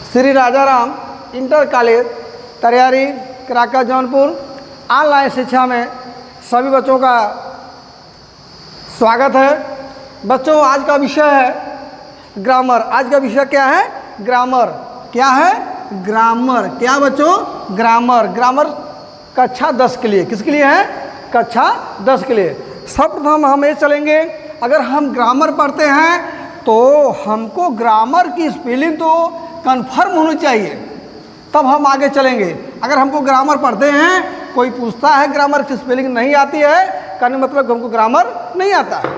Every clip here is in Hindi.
श्री राजाराम इंटर कॉलेज तरियारी कराका जौनपुर ऑनलाइन शिक्षा में सभी बच्चों का स्वागत है। बच्चों, आज का विषय है ग्रामर। आज का विषय क्या है? ग्रामर। क्या है? ग्रामर। क्या बच्चों? ग्रामर। ग्रामर कक्षा 10 के लिए। किसके लिए है? कक्षा 10 के लिए। सर्वप्रथम हम ये चलेंगे, अगर हम ग्रामर पढ़ते हैं तो हमको ग्रामर की स्पेलिंग तो कन्फर्म होनी चाहिए, तब हम आगे चलेंगे। अगर हमको ग्रामर पढ़ते हैं, कोई पूछता है ग्रामर की स्पेलिंग नहीं आती है, कहने मतलब हमको ग्रामर नहीं आता है।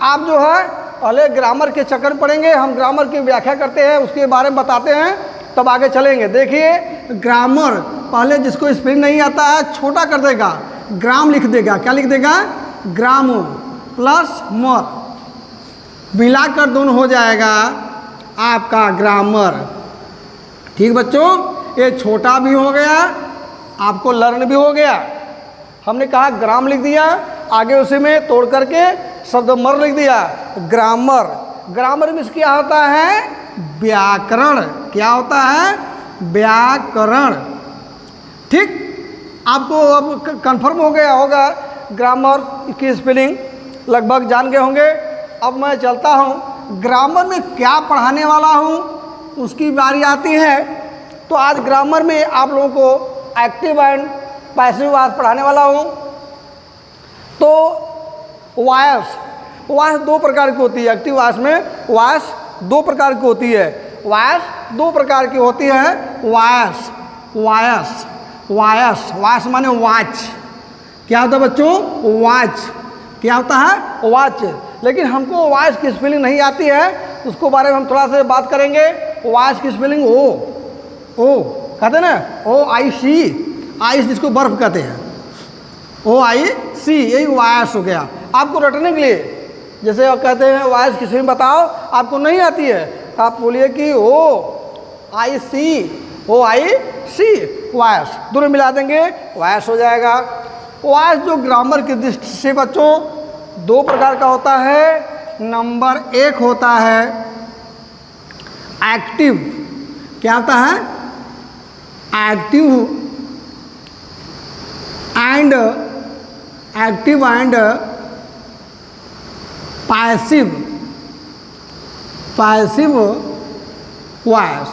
आप जो है पहले ग्रामर के चक्कर पढ़ेंगे, हम ग्रामर की व्याख्या करते हैं, उसके बारे में बताते हैं, तब आगे चलेंगे। देखिए, ग्रामर पहले जिसको स्पेलिंग नहीं आता है छोटा कर देगा, ग्राम लिख देगा। क्या लिख देगा? ग्राम प्लस मर मिलाकर दोनों हो जाएगा आपका ग्रामर। ठीक बच्चों, ये छोटा भी हो गया, आपको लर्न भी हो गया। हमने कहा ग्राम लिख दिया, आगे उसी में तोड़ करके शब्द मर लिख दिया, ग्रामर। ग्रामर में क्या होता है? व्याकरण। क्या होता है? व्याकरण। ठीक, आपको अब कंफर्म हो गया होगा ग्रामर की स्पेलिंग लगभग जान गए होंगे। अब मैं चलता हूँ ग्रामर में क्या पढ़ाने वाला हूँ, उसकी बारी आती है। तो आज ग्रामर में आप लोगों को एक्टिव एंड पैसिव वॉइस पढ़ाने वाला हूँ। तो वॉइस दो प्रकार की होती है। एक्टिव वॉइस में वॉइस दो प्रकार की होती है। वॉइस दो प्रकार की होती है। वॉइस वॉइस वॉइस वॉइस माने वॉच। क्या होता है बच्चों? वॉच। क्या होता है? वॉच। लेकिन हमको वॉइस की स्पेलिंग नहीं आती है, तो उसको बारे में हम थोड़ा सा बात करेंगे। वॉइस की स्पेलिंग ओ कहते हैं ना, OIC, आइस जिसको बर्फ कहते हैं, OIC, यही वॉइस हो गया। आपको रटने के लिए, जैसे आप कहते हैं वॉइस की स्पेलिंग बताओ, आपको नहीं आती है तो आप बोलिए कि OIC वॉइस, दोनों मिला देंगे वॉइस हो जाएगा। वॉइस जो ग्रामर की दृष्टि से बच्चों दो प्रकार का होता है। नंबर 1 होता है एक्टिव। क्या होता है? Active and passive voice.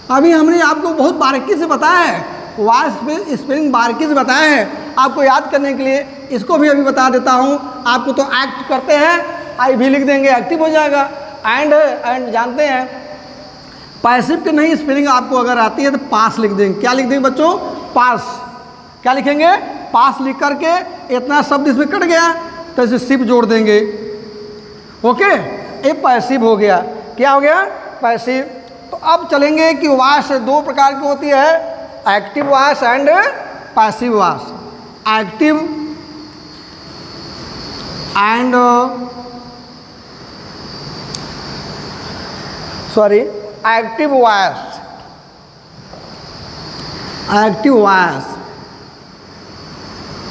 अभी हमने आपको बहुत बारीकी से बताया है, वॉइस पे स्पेलिंग बारीकी से बताया है। आपको याद करने के लिए इसको भी अभी बता देता हूँ। आपको तो एक्ट करते हैं, आई भी लिख देंगे, एक्टिव हो जाएगा। एंड जानते हैं। पैसिव की नहीं स्पेलिंग आपको अगर आती है तो पास लिख देंगे। क्या लिख देंगे बच्चों? पास। क्या लिखेंगे? पास लिख करके इतना शब्द इसमें कट गया तो इसे सिप जोड़ देंगे। ओके, ये पैसिव हो गया। क्या हो गया? पैसिव। तो अब चलेंगे कि वॉइस दो प्रकार की होती है, active voice and passive voice. Active and active voice. Active voice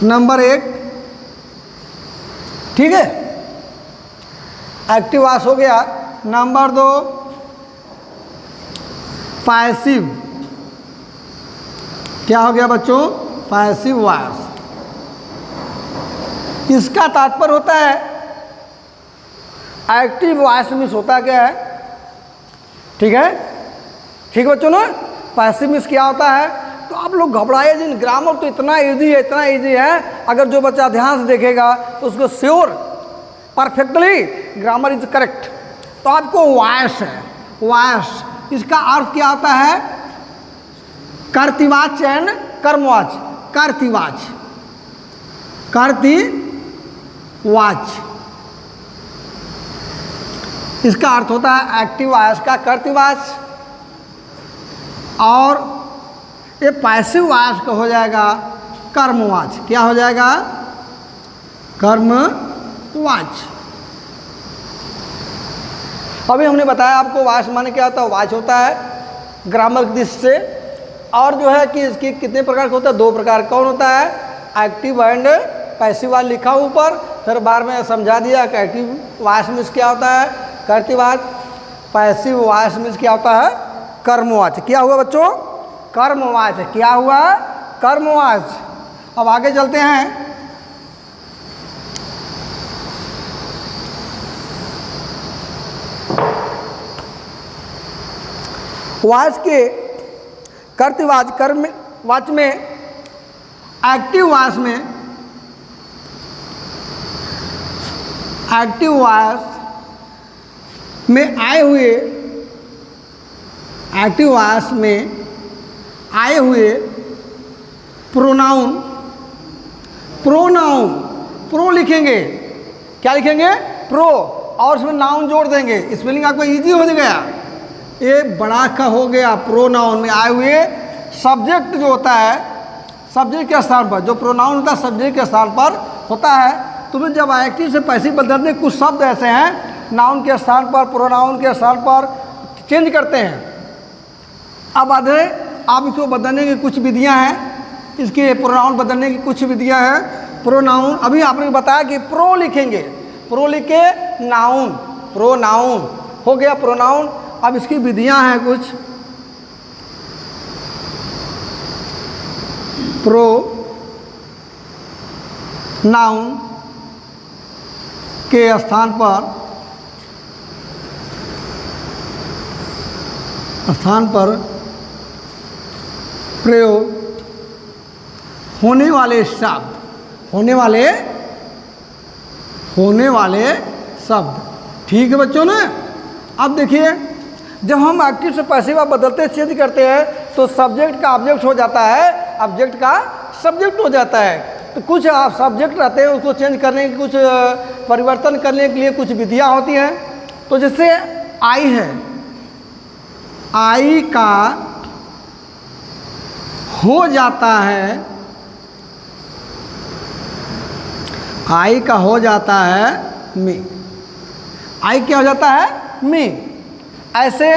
number 1, ठीक है, एक्टिव वॉइस हो गया। Number 2 passive. क्या हो गया बच्चों? Passive voice. इसका तात्पर्य होता है, एक्टिव वॉइस मीन्स होता क्या है? ठीक है, ठीक बच्चों ना। पैसिव मीन्स क्या होता है? तो आप लोग घबराए जिन, ग्रामर तो इतना इजी है, इतना इजी है। अगर जो बच्चा ध्यान से देखेगा तो उसको sure perfectly grammar is correct. तो आपको वॉइस है, वॉइस, इसका अर्थ क्या होता है? कर्तृवाच्य एंड कर्मवाच्य। कर्तृवाच्य, कर्तृवाच्य, इसका अर्थ होता है एक्टिव वॉइस का कर्तृवाच्य। और ये पैसिव वॉइस का हो जाएगा कर्मवाच्य। क्या हो जाएगा? कर्मवाच्य। अभी हमने बताया आपको वॉइस माने क्या होता है। वॉइस होता है ग्रामर की दृष्टि से, और जो है कि इसकी कितने प्रकार का होता है? 2 प्रकार। कौन होता है? एक्टिव एंड पैसिव वॉइस लिखा ऊपर, फिर बार में समझा दिया कि एक्टिव वॉइस मीन्स क्या होता है? कर्तृवाच्य। पैसिव वॉइस मीन्स क्या होता है? कर्मवाचक। क्या हुआ बच्चों? कर्मवाचक। क्या हुआ? कर्मवाचक। अब आगे चलते हैं। वाच के कर्तवाच कर्मवाच में एक्टिव वाच में आए हुए प्रोनाउन प्रो लिखेंगे। क्या लिखेंगे? प्रो, और उसमें नाउन जोड़ देंगे। स्पेलिंग आपको इजी हो गया। ये बड़ा का हो गया। प्रोनाउन में आए हुए सब्जेक्ट जो होता है, सब्जेक्ट के स्थान पर जो प्रोनाउन होता है सब्जेक्ट के स्थान पर होता है। तुम्हें जब एक्टिव से पैसिव बदलते कुछ शब्द ऐसे हैं नाउन के स्थान पर प्रोनाउन के स्थान पर चेंज करते हैं। अब आधे आप इसको बदलने की कुछ विधियां हैं, इसके प्रोनाउन बदलने की कुछ विधियां हैं। प्रोनाउन अभी आपने बताया कि प्रो लिखेंगे, प्रो लिखे नाउन, प्रोनाउन हो गया प्रोनाउन। अब इसकी विधियां हैं कुछ। प्रो नाउन के स्थान पर प्रयोग होने वाले शब्द, होने वाले शब्द। ठीक है बच्चों ने? अब देखिए, जब हम एक्टिव से पैसिव बदलते चेंज करते हैं तो सब्जेक्ट का ऑब्जेक्ट हो जाता है, ऑब्जेक्ट का सब्जेक्ट हो जाता है। तो कुछ आप सब्जेक्ट रहते हैं उसको चेंज करने की, कुछ परिवर्तन करने के लिए कुछ विधियां होती हैं। तो जैसे आई है, आई का हो जाता है, आई का हो जाता है मी, आई क्या हो जाता है? मी। ऐसे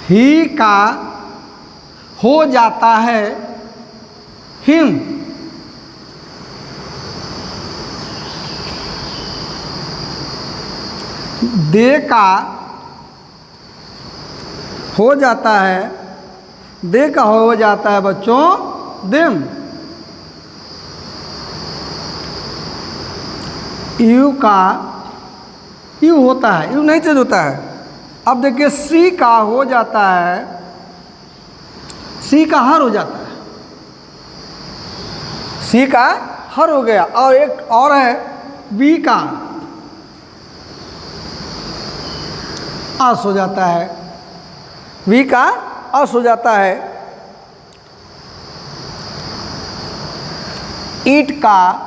ही का हो जाता है हिम, दे का हो जाता है, दे का हो जाता है बच्चों दिम, यू का यू होता है, यू नहीं चेंज होता है। अब देखिए सी का हो जाता है, सी का हर हो जाता है, सी का हर हो गया। और एक और है वी का अस हो जाता है, वी का अस हो जाता है। ईट का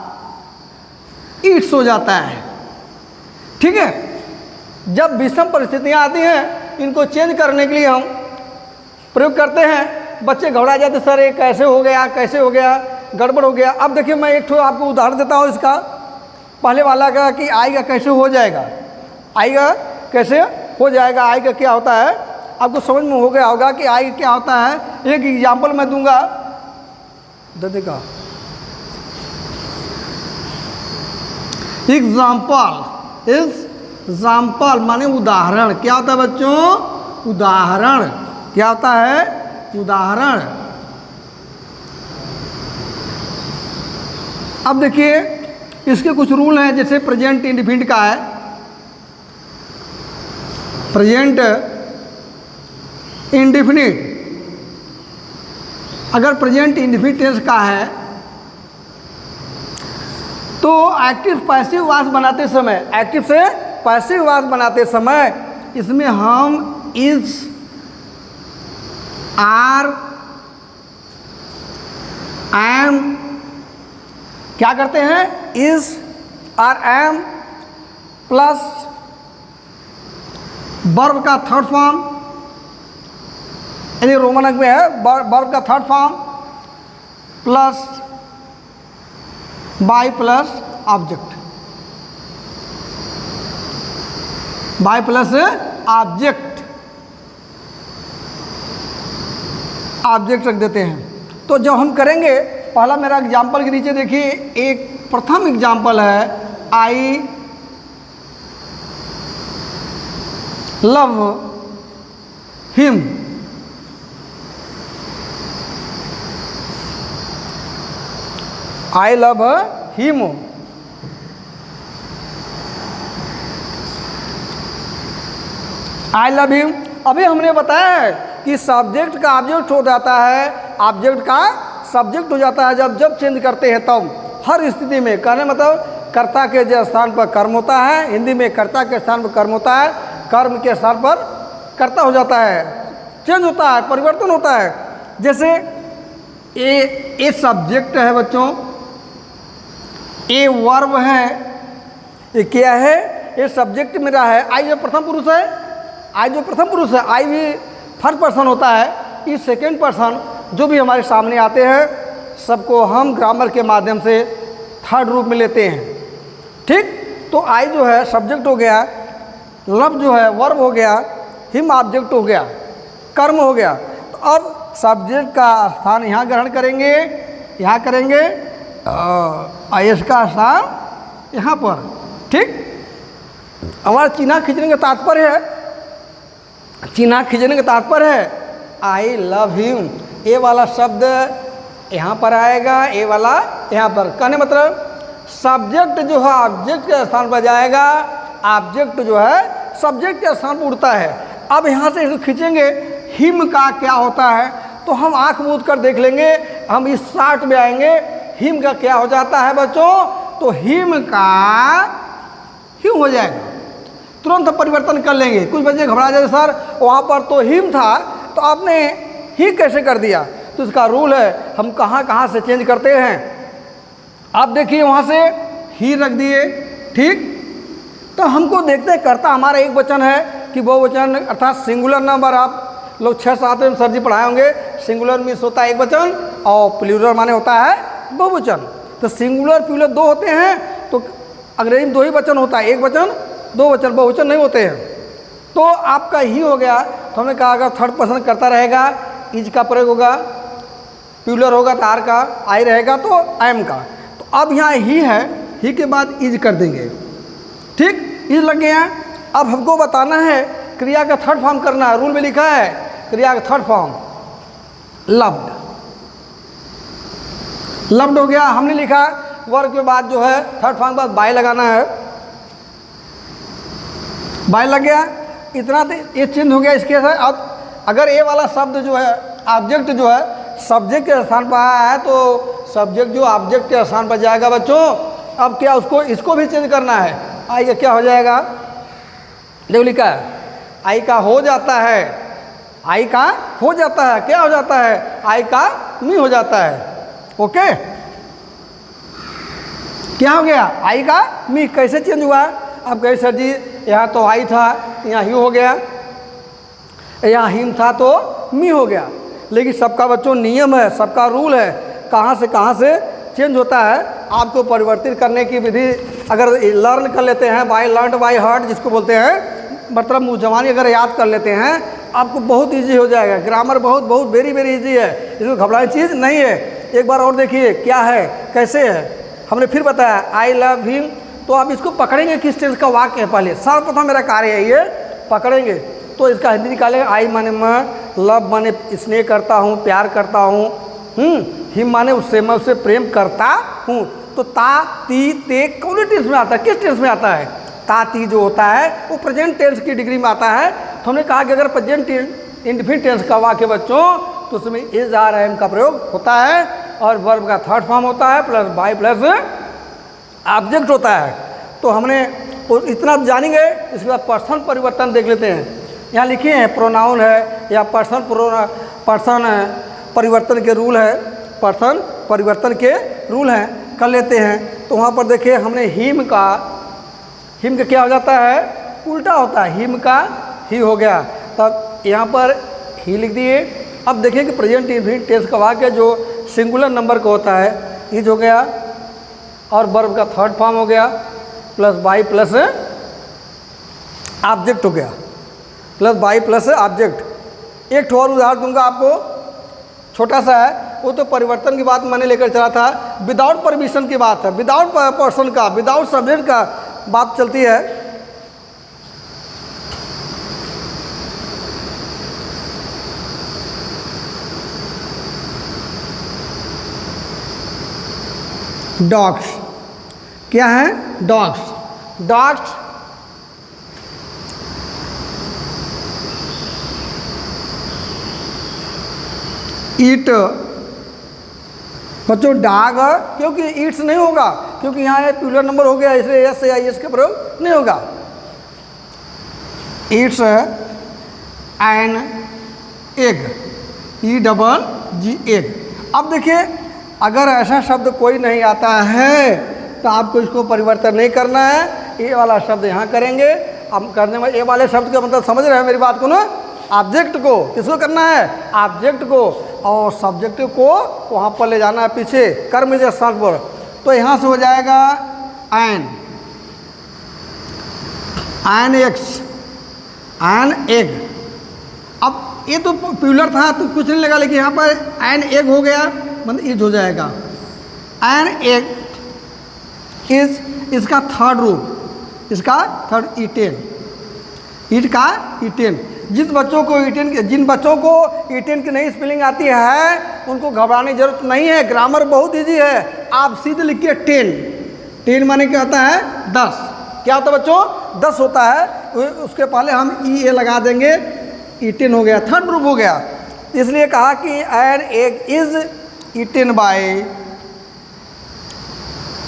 ईट्स हो जाता है। ठीक है? जब विषम परिस्थितियां आती हैं इनको चेंज करने के लिए हम प्रयोग करते हैं। बच्चे घबरा जाते, सर ये कैसे हो गया, कैसे हो गया, गड़बड़ हो गया। अब देखिए मैं एक ठो आपको उदाहरण देता हूँ इसका, पहले वाला का कि आएगा कैसे हो जाएगा, आएगा कैसे हो जाएगा, आएगा क्या होता है आपको समझ में हो गया होगा कि आएगा क्या होता है। एक एग्जाम्पल मैं दूंगा, देखा एग्जाम्पल माने उदाहरण। क्या होता है बच्चों? उदाहरण। क्या होता है? उदाहरण। अब देखिए इसके कुछ रूल हैं। जैसे प्रेजेंट इंडिफिनिट का है, प्रेजेंट इंडिफिनिट अगर प्रेजेंट इंडिफिनिट टेंस का है तो एक्टिव पैसिव वास बनाते समय, एक्टिव से पैसिव वास बनाते समय इसमें हम इज, आर, एम क्या करते हैं? इज और एम प्लस वर्ब का थर्ड फॉर्म, यानी रोमन अंक में है वर्ब का third form plus by plus object, by plus object, object रख देते हैं। तो जब हम करेंगे, पहला मेरा एग्जाम्पल के नीचे देखिए, एक प्रथम एग्जाम्पल है I love him, I love him. I love him. अभी हमने बताया है कि सब्जेक्ट का ऑब्जेक्ट हो जाता है, ऑब्जेक्ट का सब्जेक्ट हो जाता है जब जब चेंज करते हैं तब, हर स्थिति में। कहने मतलब कर्ता के जो स्थान पर कर्म होता है, हिंदी में कर्ता के स्थान पर कर्म होता है, कर्म के स्थान पर कर्ता हो जाता है, चेंज होता है, परिवर्तन होता है। जैसे ए सब्जेक्ट है बच्चों, ए वर्ब है, ये क्या है, ये सब्जेक्ट मेरा है। आई जो प्रथम पुरुष है, आई जो प्रथम पुरुष है, आई भी फर्स्ट पर्सन होता है। इस सेकेंड पर्सन जो भी हमारे सामने आते हैं सबको हम ग्रामर के माध्यम से थर्ड रूप में लेते हैं। ठीक, तो आई जो है सब्जेक्ट हो गया, लव जो है वर्ब हो गया, हिम ऑब्जेक्ट हो गया, कर्म हो गया। तो अब सब्जेक्ट का स्थान यहाँ ग्रहण करेंगे, यहाँ करेंगे, आयस का स्थान यहाँ पर। ठीक, हमारा चिन्ह खींचने का तात्पर्य है, चिन्ह खींचने का तात्पर्य है आई लव हिम। ये वाला शब्द यहाँ पर आएगा, ये वाला यहाँ पर। कहने मतलब सब्जेक्ट जो है ऑब्जेक्ट के स्थान पर जाएगा, ऑब्जेक्ट जो है सब्जेक्ट के स्थान पर उड़ता है। अब यहाँ से इसको खींचेंगे, हिम का क्या होता है तो हम आँख मूंद कर देख लेंगे, हम इस शार्ट में आएंगे। हिम का क्या हो जाता है बच्चों, तो हिम का हिम हो जाएगा, तुरंत परिवर्तन कर लेंगे। कुछ बच्चे घबरा जाते सर वहाँ पर तो हिम था तो आपने ही कैसे कर दिया, तो इसका रूल है, हम कहाँ कहाँ से चेंज करते हैं। आप देखिए वहाँ से ही रख दिए, ठीक, तो हमको देखते हैं कर्ता हमारा एक वचन है कि बहुवचन अर्थात सिंगुलर नंबर। आप लोग 6-7 में सर जी पढ़ाए होंगे, सिंगुलर मीन्स होता है एक वचन और प्लूरल माने होता है बहुवचन। तो सिंगुलर प्लूरल दो होते हैं, तो अंग्रेजी में दो ही वचन होता है, एक वचन दो वचन, बहुवचन नहीं होते हैं। तो आपका ही हो गया, तो हमने कहा अगर थर्ड पर्सन करता रहेगा इज का प्रयोग होगा, प्लूरल होगा तो आर का, आई रहेगा तो एम का। तो अब यहाँ ही है, ही के बाद इज कर देंगे। ठीक, इज लग गया। अब हमको बताना है क्रिया का थर्ड फॉर्म करना है, रूल में लिखा है क्रिया का थर्ड फॉर्म लव्ड। लव्ड हो गया, हमने लिखा वर्ब के बाद जो है थर्ड फॉर्म के बाद बाय लगाना है, बाय लग गया। इतना तो ये चेंज हो गया इसके साथ। अब अगर ये वाला शब्द जो है ऑब्जेक्ट जो है सब्जेक्ट के स्थान पर आया है तो सब्जेक्ट जो ऑब्जेक्ट के स्थान पर जाएगा बच्चों। अब क्या उसको इसको भी चेंज करना है, आई का क्या हो जाएगा, देखो लिखा है आई का हो जाता है, आई का हो जाता है, क्या हो जाता है, आई का मी हो जाता है। ओके, क्या हो गया, आई का मी। कैसे चेंज हुआ, अब कहे सर जी यहाँ तो आई था, यहाँ ही हो गया, यहाँ हिम था तो मी हो गया। लेकिन सबका बच्चों नियम है, सबका रूल है, कहाँ से चेंज होता है। आपको परिवर्तित करने की विधि अगर लर्न कर लेते हैं, बाय लर्न बाय हार्ट जिसको बोलते हैं, मतलब मुँह जबानी अगर याद कर लेते हैं आपको बहुत इजी हो जाएगा। ग्रामर बहुत बहुत वेरी वेरी इजी है, इसमें घबराने चीज़ नहीं है। एक बार और देखिए क्या है, कैसे है। हमने फिर बताया आई लव हिम, तो आप इसको पकड़ेंगे किस टेंस का वाक्य है। पहले सर्वप्रथम मेरा कार्य है ये पकड़ेंगे, तो इसका हिंदी निकालेंगे। आई माने मैं, लव माने स्नेह करता हूँ, प्यार करता हूँ, हिम माने उससे मैं उससे प्रेम करता हूँ। तो ता ती ते कौन टेंस में आता है, किस टेंस में आता है, ता ती जो होता है वो प्रेजेंट टेंस की डिग्री में आता है। तो हमने कहा कि अगर प्रेजेंट इंडेफिनिट टेंस का वाक्य बच्चों तो उसमें इज आर एम का प्रयोग होता है और वर्ब का थर्ड फॉर्म होता है प्लस बाय प्लस ऑब्जेक्ट होता है। तो हमने इतना जानेंगे। इसके बाद पर्सन परिवर्तन देख लेते हैं। यहाँ लिखे हैं प्रोनाउन है या पर्सन परिवर्तन के रूल है, पर्सन परिवर्तन के रूल हैं, कर लेते हैं। तो वहाँ पर देखिए हमने हिम का क्या हो जाता है, उल्टा होता है, हिम का ही हो गया। तब यहाँ पर ही लिख दिए। अब देखिए कि प्रेजेंट इंडेफिनिट टेंस का वाक्य जो सिंगुलर नंबर का होता है इज हो गया और वर्ब का थर्ड फॉर्म हो गया प्लस बाई प्लस ऑब्जेक्ट हो गया, प्लस बाई प्लस ऑब्जेक्ट। एक और उदाहरण दूंगा आपको, छोटा सा है, वो तो परिवर्तन की बात मैंने लेकर चला था, विदाउट परमिशन की बात है, विदाउट पर्सन का, विदाउट सब्जेक्ट का बात चलती है। डॉग्स। क्या है? डॉग्स। डॉग्स ईट। बच्चों डॉग क्योंकि ईट्स नहीं होगा, क्योंकि यहाँ प्लूरल नंबर हो गया, इसलिए एस या एस का प्रयोग नहीं होगा। Yeats an egg, EGG egg. अब देखिए अगर ऐसा शब्द कोई नहीं आता है तो आपको इसको परिवर्तन नहीं करना है, ए वाला शब्द यहाँ करेंगे। अब करने में ए वाले शब्द का मतलब समझ रहे हैं मेरी बात को ना? ऑब्जेक्ट को किसको करना है? ऑब्जेक्ट को, और सब्जेक्ट को वहाँ पर ले जाना है पीछे कर्म के स्थान पर। तो यहाँ से हो जाएगा एन एक्स, एन एग। अब ये तो प्लूरल था तो कुछ नहीं लगा, लेकिन यहाँ पर एन एग हो गया, मतलब इज हो जाएगा। एन एग इज इसका थर्ड रूप, इसका थर्ड ईटेन, ईट का ईटेन। जिन बच्चों को ईटेन की नई स्पेलिंग आती है उनको घबराने की जरूरत नहीं है, ग्रामर बहुत इजी है। आप सीधे लिखिए 10। 10 माने क्या होता है? 10। क्या होता है बच्चों? 10 होता है। उसके पहले हम ई ए लगा देंगे, ईटेन हो गया, थर्ड रूप हो गया। इसलिए कहा कि an egg is eaten by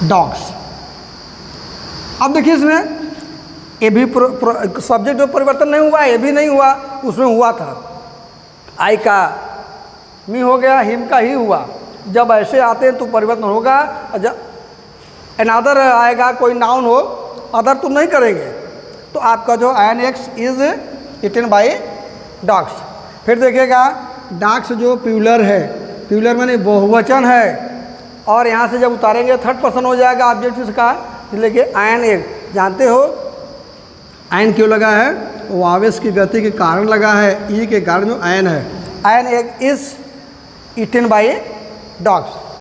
dogs. अब देखिए इसमें ये भी सब्जेक्ट में परिवर्तन नहीं हुआ, ये भी नहीं हुआ, उसमें हुआ था। आई का मी हो गया, हिम का ही हुआ। जब ऐसे आते हैं तो परिवर्तन होगा। जब अनदर आएगा, कोई नाउन हो, अदर तो नहीं करेंगे। तो आपका जो an egg is eaten by dogs. फिर देखिएगा डॉग्स जो प्लूरल है, प्लूरल माने बहुवचन है, और यहाँ से जब उतारेंगे थर्ड पर्सन हो जाएगा ऑब्जेक्ट इसका। लेके एन एग, जानते हो एन क्यों लगा है? वो आवेश की गति के कारण लगा है, ई के कारण जो एन है। An egg is eaten by dogs.